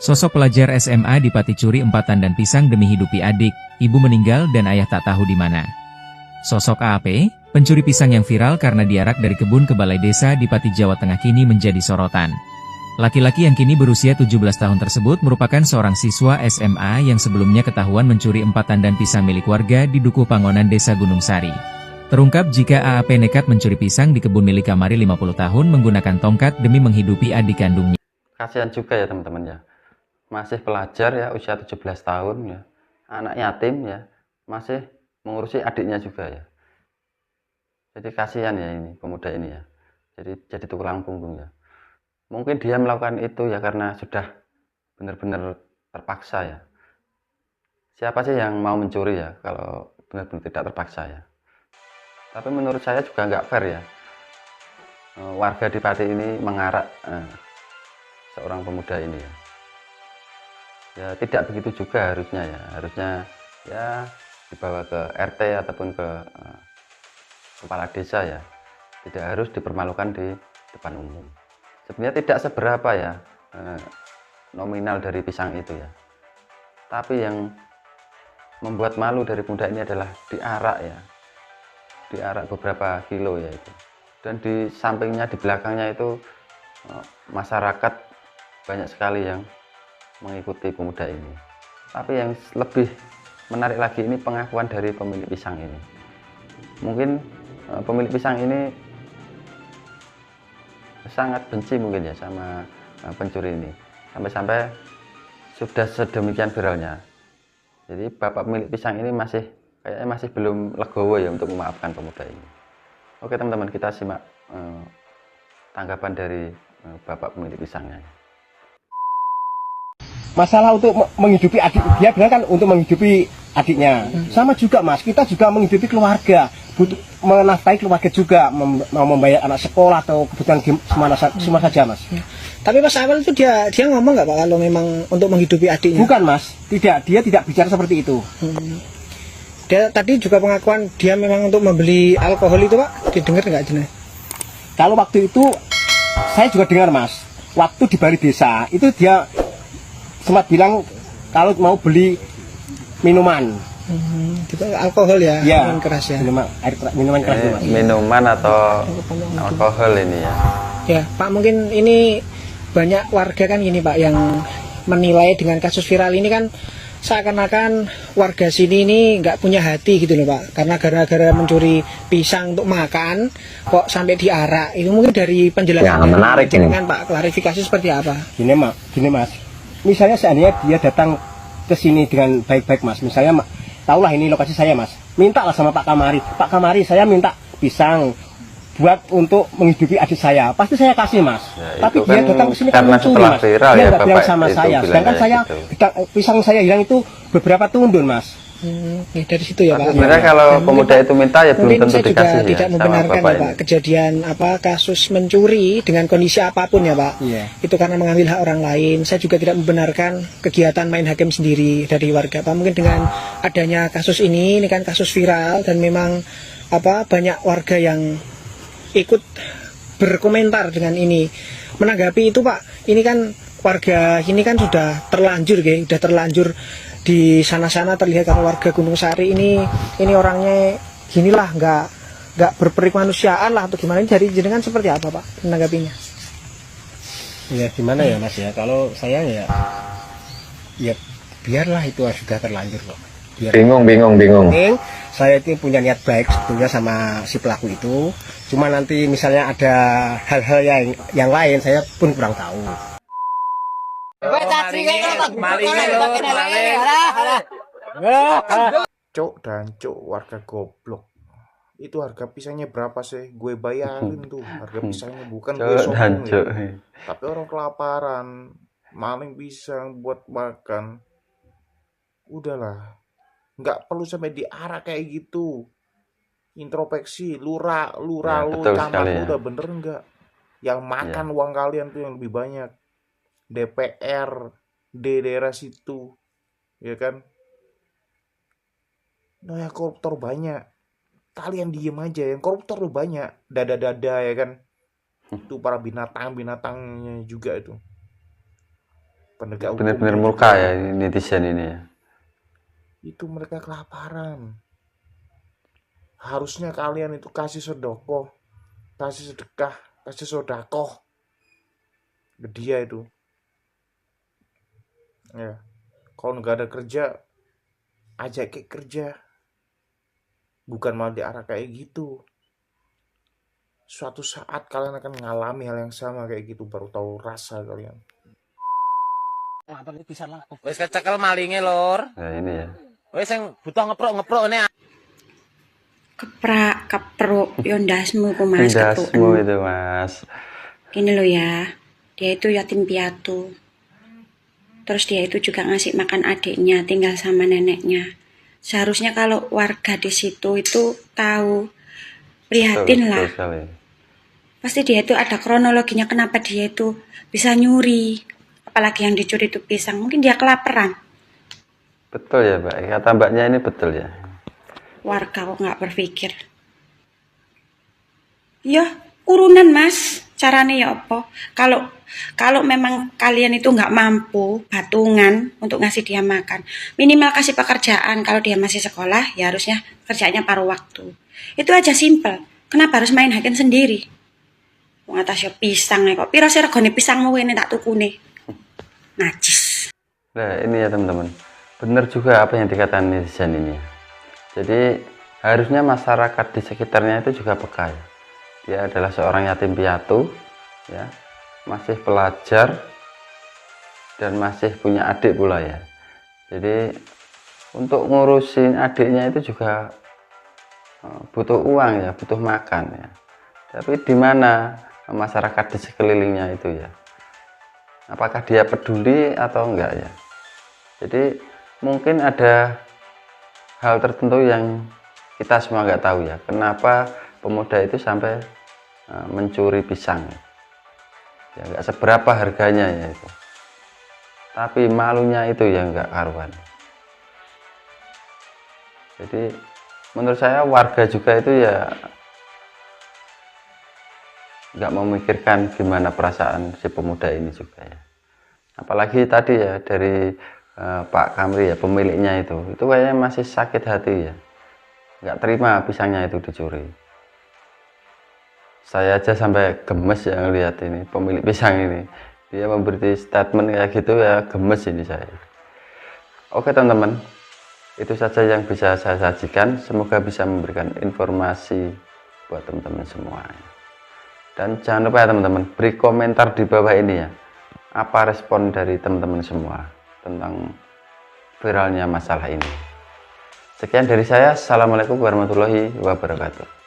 Sosok pelajar SMA di Pati curi 4 tandan pisang demi hidupi adik, ibu meninggal dan ayah tak tahu di mana. Sosok AAP, pencuri pisang yang viral karena diarak dari kebun ke balai desa di Pati, Jawa Tengah kini menjadi sorotan. Laki-laki yang kini berusia 17 tahun tersebut merupakan seorang siswa SMA yang sebelumnya ketahuan mencuri 4 tandan pisang milik warga di Dukuh Pangonan, Desa Gunung Sari. Terungkap jika AAP nekat mencuri pisang di kebun milik Kamari 50 tahun menggunakan tongkat demi menghidupi adik kandungnya. Kasihan juga ya teman-teman ya. Masih pelajar ya, usia 17 tahun ya. Anak yatim ya, masih mengurusi adiknya juga ya. Jadi kasihan ya ini pemuda ini ya. Jadi tulang punggung ya. Mungkin dia melakukan itu ya karena sudah benar-benar terpaksa ya. Siapa sih yang mau mencuri ya kalau benar-benar tidak terpaksa ya. Tapi menurut saya juga nggak fair ya. Warga di Pati ini mengarak seorang pemuda ini ya. Ya tidak begitu juga harusnya ya. Harusnya ya dibawa ke RT ataupun ke kepala desa ya. Tidak harus dipermalukan di depan umum. Sebenarnya tidak seberapa ya nominal dari pisang itu ya. Tapi yang membuat malu dari pemuda ini adalah diarak ya. Diarak beberapa kilo ya itu. Dan di sampingnya, di belakangnya itu masyarakat banyak sekali yang mengikuti pemuda ini. Tapi yang lebih menarik lagi ini pengakuan dari pemilik pisang ini. Mungkin pemilik pisang ini sangat benci mungkin ya sama pencuri ini. Sampai-sampai sudah sedemikian viralnya. Jadi bapak pemilik pisang ini kayaknya masih belum legowo ya untuk memaafkan pemuda ini. Oke teman-teman, kita simak tanggapan dari bapak pemilik pisangnya. Masalah untuk menghidupi adik, dia bilang kan untuk menghidupi adiknya. Sama juga mas, kita juga menghidupi keluarga, butuh menafkahi keluarga juga, mau membayar anak sekolah atau kebutuhan semua saja mas. Tapi pas awal itu dia ngomong nggak pak kalau memang untuk menghidupi adiknya? Bukan mas, dia tidak bicara seperti itu. Dia tadi juga pengakuan dia memang untuk membeli alkohol itu pak, didengar nggak jenis? Kalau waktu itu saya juga dengar mas, waktu di balai desa itu dia sempat bilang kalau mau beli minuman. Itu alkohol ya, minuman keras ya. Minuman keras itu, mas. Minuman atau alkohol ini ya. Ya Pak, mungkin ini banyak warga kan ini Pak yang menilai dengan kasus viral ini kan seakan-akan warga sini ini nggak punya hati gitu loh Pak, karena gara-gara mencuri pisang untuk makan kok sampai diarak. Itu mungkin dari penjelasan ya, menarik dengan Pak, klarifikasi seperti apa? Gini mas, misalnya seandainya dia datang ke sini dengan baik-baik mas, misalnya tahulah ini lokasi saya mas, minta lah sama Pak Kamari saya minta pisang buat untuk menghidupi adik saya, pasti saya kasih mas. Ya, tapi dia datang ke sini kan mencuri mas, dia nggak bilang sama saya, sedangkan saya pisang saya hilang itu beberapa tundun mas. Dari situ ya Pak. Sebenarnya kalau pemuda itu minta ya belum tentu dikasih ya. Tidak membenarkan ya Pak kejadian kasus mencuri dengan kondisi apapun ya Pak. Itu karena mengambil hak orang lain. Saya juga tidak membenarkan kegiatan main hakim sendiri dari warga Pak. Mungkin dengan adanya kasus ini kan kasus viral dan memang banyak warga yang ikut berkomentar dengan ini. Menanggapi itu Pak, ini kan warga ini kan sudah terlanjur di sana-sana terlihat kalau warga Gunung Sari ini orangnya ginilah, nggak berperikmanusiaan lah atau gimana. Jadi jenengan seperti apa Pak menanggapinya? Ya gimana ya mas ya, kalau saya ya biarlah itu sudah terlanjur kok. Bingung. Saya itu punya niat baik sebetulnya sama si pelaku itu, cuma nanti misalnya ada hal-hal yang lain saya pun kurang tahu. Cok dan cok, warga goblok. Itu harga pisangnya berapa sih? Gue bayarin tuh harga pisangnya, bukan gue sombong ya. Tapi orang kelaparan, maling pisang buat makan. Udahlah, nggak perlu sampai diarak kayak gitu. Introspeksi, lu camat lu udah bener nggak? Yang makan uang kalian tuh yang lebih banyak. DPR di daerah situ, ya kan? Nah ya koruptor banyak, kalian diem aja. Yang koruptor tuh banyak, dada ya kan? Itu para binatangnya juga itu. penegak hukum bener-bener juga. murka ya netizen ini ya. Itu mereka kelaparan. Harusnya kalian itu kasih sedekah, kasih sedekah, kasih sodakoh ke dia itu. Ya, kalau nggak ada kerja, ajak ke kerja. Bukan malah diarah kayak gitu. Suatu saat kalian akan mengalami hal yang sama kayak gitu, baru tahu rasa kalian. Wis kecekel malinge, Lur. Nah ini ya. Wis sing butuh ngeprok ne. Kepruk yo ndasmu ku Mas, Indasmu itu Mas. Gini loh ya, dia itu yatim piatu. Terus dia itu juga ngasih makan adiknya, tinggal sama neneknya. Seharusnya kalau warga di situ itu tahu, prihatin lah. Pasti dia itu ada kronologinya kenapa dia itu bisa nyuri. Apalagi yang dicuri itu pisang, mungkin dia kelaparan. Betul ya Mbak, kata Mbaknya ini betul ya. Warga kok nggak berpikir. Ya, urunan Mas. Caranya ya apa? Kalau memang kalian itu nggak mampu patungan untuk ngasih dia makan, minimal kasih pekerjaan. Kalau dia masih sekolah, ya harusnya kerjanya paruh waktu. Itu aja simple. Kenapa harus main hakim sendiri? Wong atas yo pisang kok. Piro sih regane pisangmu ini tak tukune? Najis. Nah ini ya teman-teman, benar juga apa yang dikatakan netizen ini. Jadi harusnya masyarakat di sekitarnya itu juga peka ya. Dia adalah seorang yatim piatu, ya, masih pelajar dan masih punya adik pula ya. Jadi untuk ngurusin adiknya itu juga butuh uang ya, butuh makan ya. Tapi di mana masyarakat di sekelilingnya itu ya? Apakah dia peduli atau enggak ya? Jadi mungkin ada hal tertentu yang kita semua nggak tahu ya. Kenapa pemuda itu sampai mencuri pisang? Ya nggak seberapa harganya ya itu. Tapi malunya itu yang nggak karuan. Jadi menurut saya warga juga itu ya nggak memikirkan gimana perasaan si pemuda ini juga ya. Apalagi tadi ya dari Pak Kamri ya, pemiliknya itu kayaknya masih sakit hati ya, nggak terima pisangnya itu dicuri. Saya aja sampai gemes ya ngelihat ini pemilik pisang ini, dia memberi statement kayak gitu ya, gemes ini saya. Oke teman-teman, itu saja yang bisa saya sajikan, semoga bisa memberikan informasi buat teman-teman semua. Dan jangan lupa ya teman-teman, beri komentar di bawah ini ya, apa respon dari teman-teman semua tentang viralnya masalah ini. Sekian dari saya, assalamualaikum warahmatullahi wabarakatuh.